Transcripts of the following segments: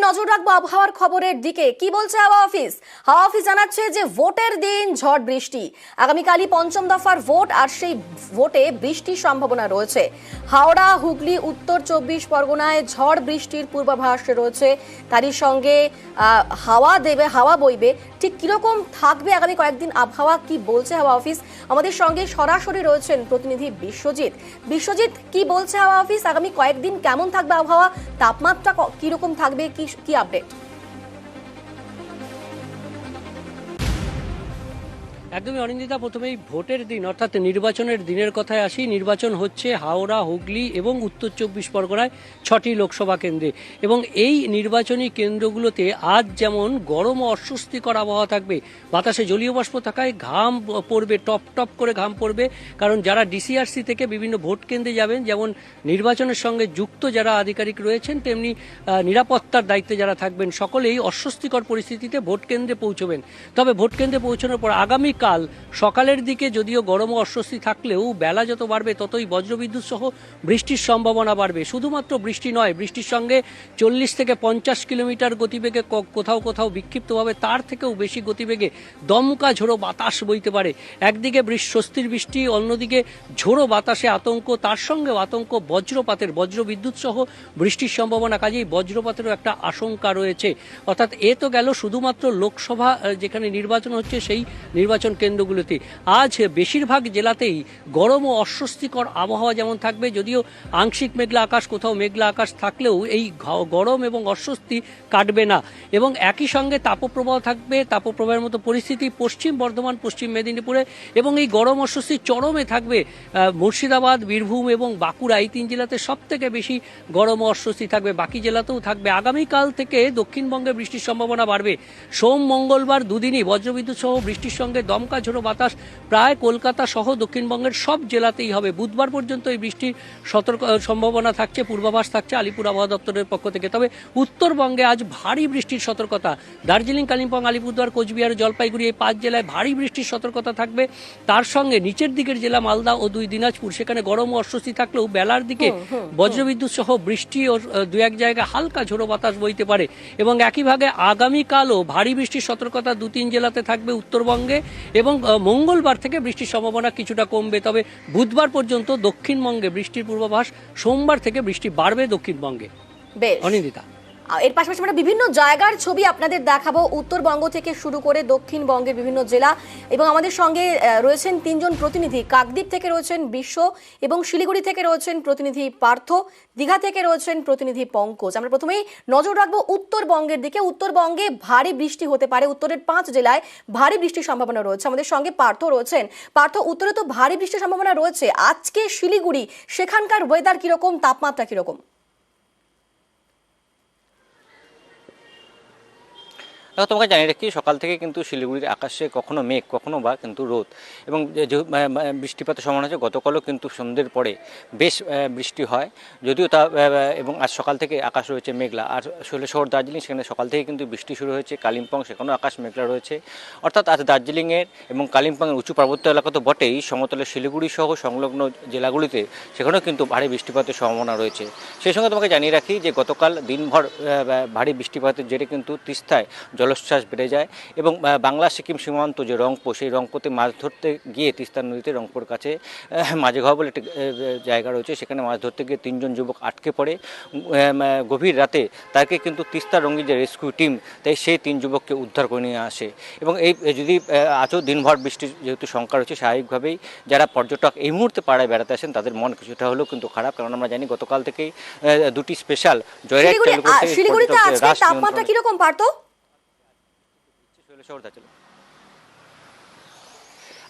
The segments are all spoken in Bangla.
নজর রাখবো আবহাওয়ার খবরের দিকে। কি বলছে হাওয়া অফিস? হাওয়া অফিস জানাচ্ছে যে ভোটের দিন ঝড় বৃষ্টি, আগামীকালই পঞ্চম দফার ভোট, আর সেই ভোটে বৃষ্টির সম্ভাবনা রয়েছে। হাওড়া, হুগলি, উত্তর 24 পরগনায় ঝড় বৃষ্টির পূর্বাভাস রয়েছে। তারই সঙ্গে হাওয়া বইবে। ঠিক কিরকম থাকবে আগামী কয়েকদিন আবহাওয়া, কি বলছে হাওয়া অফিস? আমাদের সঙ্গে সরাসরি রয়েছেন প্রতিনিধি বিশ্বজিৎ। কি বলছে হাওয়া অফিস? আগামী কয়েকদিন কেমন থাকবে আবহাওয়া, তাপমাত্রা কিরকম থাকবে, কি আপডেট? একদমই অনিন্দিতা, প্রথমেই ভোটের দিন অর্থাৎ নির্বাচনের দিনের কথায় আসি। নির্বাচন হচ্ছে হাওড়া, হুগলি এবং উত্তর 24 পরগনায় 6টি লোকসভা কেন্দ্রে, এবং এই নির্বাচনী কেন্দ্রগুলোতে আজ যেমন গরম ও অস্বস্তিকর আবহাওয়া থাকবে, বাতাসে জলীয় বাষ্প থাকায় ঘাম পড়বে, টপ টপ করে ঘাম পড়বে। কারণ যারা ডিসিআরসি থেকে বিভিন্ন ভোট কেন্দ্রে যাবেন, যেমন নির্বাচনের সঙ্গে যুক্ত যারা আধিকারিক রয়েছেন, তেমনি নিরাপত্তার দায়িত্বে যারা থাকবেন, সকলেই অস্বস্তিকর পরিস্থিতিতে ভোট কেন্দ্রে পৌঁছবেন। তবে ভোট কেন্দ্রে পৌঁছানোর পর আগামী কাল সকালের দিকে যদিও গরম ও অস্বস্তি থাকলেও বেলা যত বাড়বে ততই বজ্রবিদ্যুৎ সহ বৃষ্টির সম্ভাবনা বাড়বে। শুধুমাত্র বৃষ্টি নয়, বৃষ্টির সঙ্গে 40 থেকে 50 কিলোমিটার গতিবেগে কোথাও কোথাও বিক্ষিপ্তভাবে তার থেকেও বেশি গতিবেগে দমকা ঝোড়ো বাতাস বইতে পারে। একদিকে স্বস্তির বৃষ্টি, অন্যদিকে ঝোড়ো বাতাসে আতঙ্ক, তার সঙ্গে আতঙ্ক বজ্রবিদ্যুৎ সহ বৃষ্টির সম্ভাবনা। কাজেই বজ্রপাতেরও একটা আশঙ্কা রয়েছে। অর্থাৎ এ তো গেল শুধুমাত্র লোকসভা যেখানে নির্বাচন হচ্ছে সেই নির্বাচন কেন্দ্রগুলোতে। আজ বেশিরভাগ জেলাতেই গরম ও অস্বস্তিকর আবহাওয়া যেমন থাকবে, যদিও আংশিক মেঘলা আকাশ, কোথাও মেঘলা আকাশ থাকলেও এই গরম এবং অস্বস্তি কাটবে না। এবং একই সঙ্গে তাপপ্রবাহ থাকবে। তাপপ্রবাহের মতো পরিস্থিতি পশ্চিম বর্ধমান, পশ্চিম মেদিনীপুরে, এবং এই গরম অস্বস্তি চরমে থাকবে মুর্শিদাবাদ, বীরভূম এবং বাঁকুড়া। এই 3 জেলাতে সব থেকে বেশি গরম ও অস্বস্তি থাকবে। বাকি জেলাতেও থাকবে। আগামীকাল থেকে দক্ষিণবঙ্গে বৃষ্টির সম্ভাবনা বাড়বে। সোম, মঙ্গলবার দুদিনই বজ্রবিদ্যুৎ সহ বৃষ্টির সঙ্গে দমকা ঝোড়ো বাতাস প্রায় কলকাতা সহ দক্ষিণবঙ্গের সব জেলাতেই হবে। বুধবার পর্যন্ত এই বৃষ্টির সম্ভাবনা থাকছে, পূর্বাভাস থাকছে আলিপুর আবহাওয়া দপ্তরের পক্ষ থেকে। তবে উত্তরবঙ্গে আজ ভারী বৃষ্টির সতর্কতা। দার্জিলিং, কালিম্পং, আলিপুরদুয়ার, কোচবিহার, জলপাইগুড়ি এই 5 জেলায় ভারী বৃষ্টির সতর্কতা থাকবে। তার সঙ্গে নিচের দিকের জেলা মালদা ও 2 দিনাজপুর, সেখানে গরম ও অস্বস্তি থাকলেও বেলার দিকে বজ্রবিদ্যুৎ সহ বৃষ্টি ও 2-1 জায়গায় হালকা ঝোড়ো বাতাস বইতে পারে। এবং একইভাবে আগামীকালও ভারী বৃষ্টির সতর্কতা 2-3 জেলাতে থাকবে উত্তরবঙ্গে, এবং মঙ্গলবার থেকে বৃষ্টির সম্ভাবনা কিছুটা কমবে। তবে বুধবার পর্যন্ত দক্ষিণবঙ্গে বৃষ্টির পূর্বাভাস। সোমবার থেকে বৃষ্টি বাড়বে দক্ষিণবঙ্গে। অনিন্দিতা, এর পাশাপাশি আমরা বিভিন্ন জায়গার ছবি আপনাদের দেখাবো, উত্তরবঙ্গ থেকে শুরু করে দক্ষিণবঙ্গের বিভিন্ন জেলা। এবং আমাদের সঙ্গে রয়েছেন 3 জন প্রতিনিধি। কাকদ্বীপ থেকে রয়েছেন বিশ্ব, এবং শিলিগুড়ি থেকে রয়েছেন প্রতিনিধি পার্থ, দীঘা থেকে রয়েছেন প্রতিনিধি পঙ্কজ। আমরা প্রথমেই নজর রাখবো উত্তরবঙ্গের দিকে। উত্তরবঙ্গে ভারী বৃষ্টি হতে পারে। উত্তরের 5 জেলায় ভারী বৃষ্টির সম্ভাবনা রয়েছে। আমাদের সঙ্গে পার্থ রয়েছেন। পার্থ, উত্তরে তো ভারী বৃষ্টির সম্ভাবনা রয়েছে। আজকে শিলিগুড়ি, সেখানকার ওয়েদার কিরকম, তাপমাত্রা কিরকম? তোমাকে জানিয়ে রাখি, সকাল থেকে কিন্তু শিলিগুড়ির আকাশে কখনো মেঘ, কখনো বা কিন্তু রোদ, এবং যে বৃষ্টিপাতের সম্ভাবনা আছে। গতকালও কিন্তু সন্ধ্যের পরে বেশ বৃষ্টি হয়, যদিও তা, এবং আজ সকাল থেকে আকাশ রয়েছে মেঘলা। আর শহর দার্জিলিং, সেখানে সকাল থেকে কিন্তু বৃষ্টি শুরু হয়েছে। কালিম্পং, সেখানেও আকাশ মেঘলা রয়েছে। অর্থাৎ আজ দার্জিলিংয়ের এবং কালিম্পংয়ের উঁচু পার্বত্য এলাকা তো বটেই, সমতলে শিলিগুড়ি সহ সংলগ্ন জেলাগুলিতে সেখানেও কিন্তু ভারী বৃষ্টিপাতের সম্ভাবনা রয়েছে। সেই সঙ্গে তোমাকে জানিয়ে রাখি যে গতকাল দিনভর ভারী বৃষ্টিপাতের জেরে কিন্তু তিস্তায় জলোচ্ছ্বাস বেড়ে যায়, এবং বাংলা সিকিম সীমান্ত যে রংপো, সেই রংপোতে মাছ ধরতে গিয়ে তিস্তা নদীতে রংপোর কাছে মাঝেঘর বলে একটি জায়গা রয়েছে, সেখানে মাছ ধরতে গিয়ে 3 জন যুবক আটকে পড়ে। গভীর রাতে তাকে কিন্তু তিস্তা রঙ্গি যে রেস্কিউ টিম, তাই সেই 3 যুবককে উদ্ধার করে নিয়ে আসে। এবং এই যদি আজও দিনভর বৃষ্টির যেহেতু শঙ্কা রয়েছে, স্বাভাবিকভাবেই যারা পর্যটক এই মুহূর্তে পাড়ায় বেড়াতে আসেন তাদের মন কিছুটা হলেও কিন্তু খারাপ। কারণ আমরা জানি গতকাল থেকেই 2টি স্পেশাল জয়রাইড চালু করছে। শিলিগুড়িতে আজকে তাপমাত্রা কিরকম পার্থ?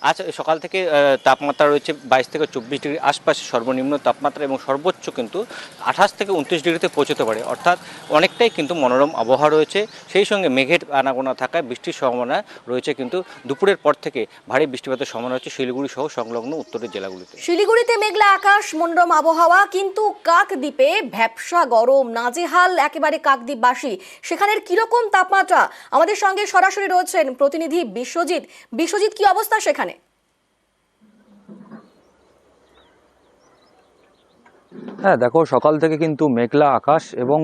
আজ সকাল থেকে তাপমাত্রা রয়েছে 22 থেকে 24 ডিগ্রি আশপাশে সর্বনিম্ন তাপমাত্রা, এবং সর্বোচ্চ কিন্তু 28 থেকে 29 ডিগ্রিতে পৌঁছতে পারে। অর্থাৎ অনেকটাই কিন্তু মনোরম আবহাওয়া রয়েছে। সেই সঙ্গে মেঘের আনাগোনা থাকায় বৃষ্টির সম্ভাবনা রয়েছে, কিন্তু দুপুরের পর থেকে ভারী বৃষ্টিপাতের সম্ভাবনা হচ্ছে শিলিগুড়ি সহ সংলগ্ন উত্তরের জেলাগুলিতে। শিলিগুড়িতে মেঘলা আকাশ, মনোরম আবহাওয়া, কিন্তু কাকদ্বীপে ভ্যাপসা গরম, নাজেহাল একেবারে কাকদ্বীপবাসী। সেখানের কিরকম তাপমাত্রা? আমাদের সঙ্গে সরাসরি রয়েছেন প্রতিনিধি বিশ্বজিৎ, কি অবস্থা সেখানে? হ্যাঁ দেখো, সকাল থেকে কিন্তু মেঘলা আকাশ এবং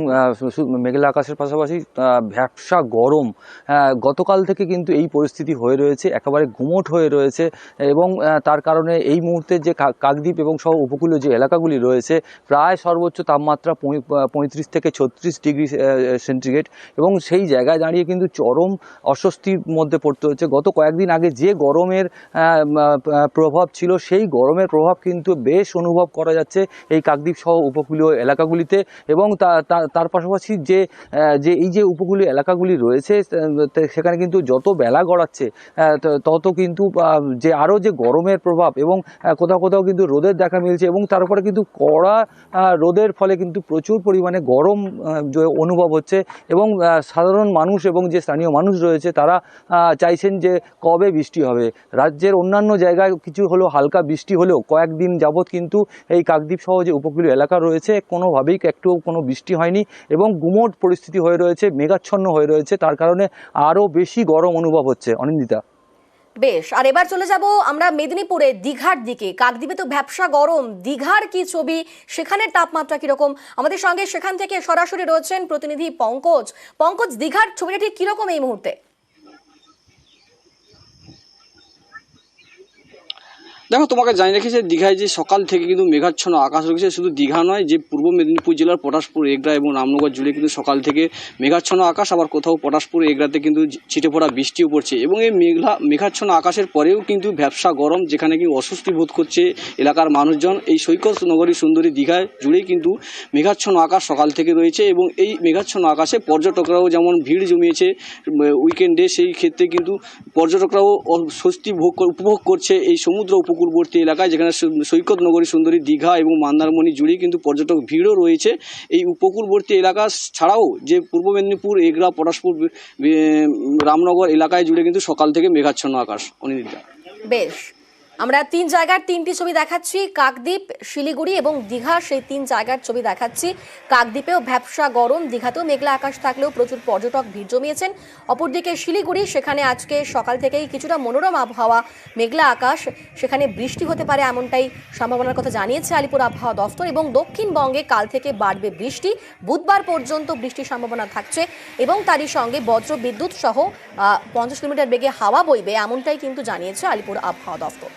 মেঘলা আকাশের পাশাপাশি ভ্যাপসা গরম। গতকাল থেকে কিন্তু এই পরিস্থিতি হয়ে রয়েছে, একেবারে গুমোট হয়ে রয়েছে এবং তার কারণে এই মুহূর্তে যে কাকদ্বীপ এবং সহ উপকূলীয় যে এলাকাগুলি রয়েছে প্রায় সর্বোচ্চ তাপমাত্রা 35 থেকে 36 ডিগ্রি সেন্টিগ্রেড এবং সেই জায়গায় দাঁড়িয়ে কিন্তু চরম অস্বস্তির মধ্যে পড়তে হচ্ছে। গত কয়েকদিন আগে যে গরমের প্রভাব ছিল সেই গরমের প্রভাব কিন্তু বেশ অনুভব করা যাচ্ছে এই কাকদ্বীপ সহ উপকূলীয় এলাকাগুলিতে এবং তার পাশাপাশি যে এই যে উপকূলীয় এলাকাগুলি রয়েছে সেখানে কিন্তু যত বেলা গড়াচ্ছে তত কিন্তু যে আরও যে গরমের প্রভাব এবং কোথাও কোথাও কিন্তু রোদের দেখা মিলছে এবং তারপরে কিন্তু কড়া রোদের ফলে কিন্তু প্রচুর পরিমাণে গরম অনুভব হচ্ছে এবং সাধারণ মানুষ এবং যে স্থানীয় মানুষ রয়েছে তারা চাইছেন যে কবে বৃষ্টি হবে। রাজ্যের অন্যান্য জায়গায় কিছু হলেও হালকা বৃষ্টি হলেও কয়েকদিন যাবৎ কিন্তু এই কাকদ্বীপ সহ যে উপকূলীয় এলাকা রয়েছে কোনোভাবেই কোনো বৃষ্টি হয়নি এবং গুমোট পরিস্থিতি হয়ে রয়েছে, মেঘাচ্ছন্ন হয়ে রয়েছে, তার কারণে আরও বেশি গরম অনুভব হচ্ছে। অনিন্দিতা। বেশ, আর এবার চলে যাব আমরা মেদিনীপুরে দীঘার দিকে। কাকদ্বীপে তো ভ্যাপসা গরম, দীঘার কি ছবি, সেখানের তাপমাত্রা কিরকম? আমাদের সঙ্গে সেখান থেকে সরাসরি রয়েছেন প্রতিনিধি পঙ্কজ। পঙ্কজ, দীঘার ছবিটা ঠিক কিরকম এই মুহূর্তে? দেখো, তোমাকে জানিয়ে রাখি যে দীঘায় যে সকাল থেকে কিন্তু মেঘাচ্ছন্ন আকাশ রয়েছে। শুধু দীঘা নয়, যে পূর্ব মেদিনীপুর জেলার পটাশপুর, এগরা এবং রামনগর জুড়ে কিন্তু সকাল থেকে মেঘাচ্ছন্ন আকাশ, আবার কোথাও পটাশপুর এগরাতে কিন্তু ছিটে পড়া বৃষ্টিও পড়ছে এবং এই মেঘাচ্ছন্ন আকাশের পরেও কিন্তু ভ্যাপসা গরম, যেখানে কি অস্বস্তি বোধ করছে এলাকার মানুষজন। এই সৈকত নগরী সুন্দরী দীঘায় জুড়েই কিন্তু মেঘাচ্ছন্ন আকাশ সকাল থেকে রয়েছে এবং এই মেঘাচ্ছন্ন আকাশে পর্যটকরাও যেমন ভিড় জমিয়েছে উইকেন্ডে, সেই ক্ষেত্রে কিন্তু পর্যটকরাও স্বস্তি উপভোগ করছে এই সমুদ্র উপকূলবর্তী এলাকায়, যেখানে সৈকত নগরী সুন্দরী দীঘা এবং মন্দারমণি জুড়ে কিন্তু পর্যটক ভিড়ও রয়েছে। এই উপকূলবর্তী এলাকা ছাড়াও যে পূর্ব মেদিনীপুর এগরা পটাশপুর রামনগর এলাকায় জুড়ে কিন্তু সকাল থেকে মেঘাচ্ছন্ন আকাশ। অনিন্দিতা। বেশ, আমরা তিন জায়গার তিনটি ছবি দেখাচ্ছি, কাকদ্বীপ, শিলিগুড়ি এবং দীঘা, সেই তিন জায়গার ছবি দেখাচ্ছি। কাকদ্বীপেও ভ্যাপসা গরম, দীঘাতেও মেঘলা আকাশ থাকলেও প্রচুর পর্যটক ভিড় জমিয়েছেন। অপরদিকে শিলিগুড়ি, সেখানে আজকে সকাল থেকেই কিছুটা মনোরম আবহাওয়া, মেঘলা আকাশ, সেখানে বৃষ্টি হতে পারে এমনটাই সম্ভাবনার কথা জানিয়েছে আলিপুর আবহাওয়া দফতর। এবং দক্ষিণবঙ্গে কাল থেকে বাড়বে বৃষ্টি, বুধবার পর্যন্ত বৃষ্টির সম্ভাবনা থাকছে এবং তারই সঙ্গে বজ্র বিদ্যুৎ সহ 50 কিলোমিটার বেগে হাওয়া বইবে এমনটাই কিন্তু জানিয়েছে আলিপুর আবহাওয়া দফতর।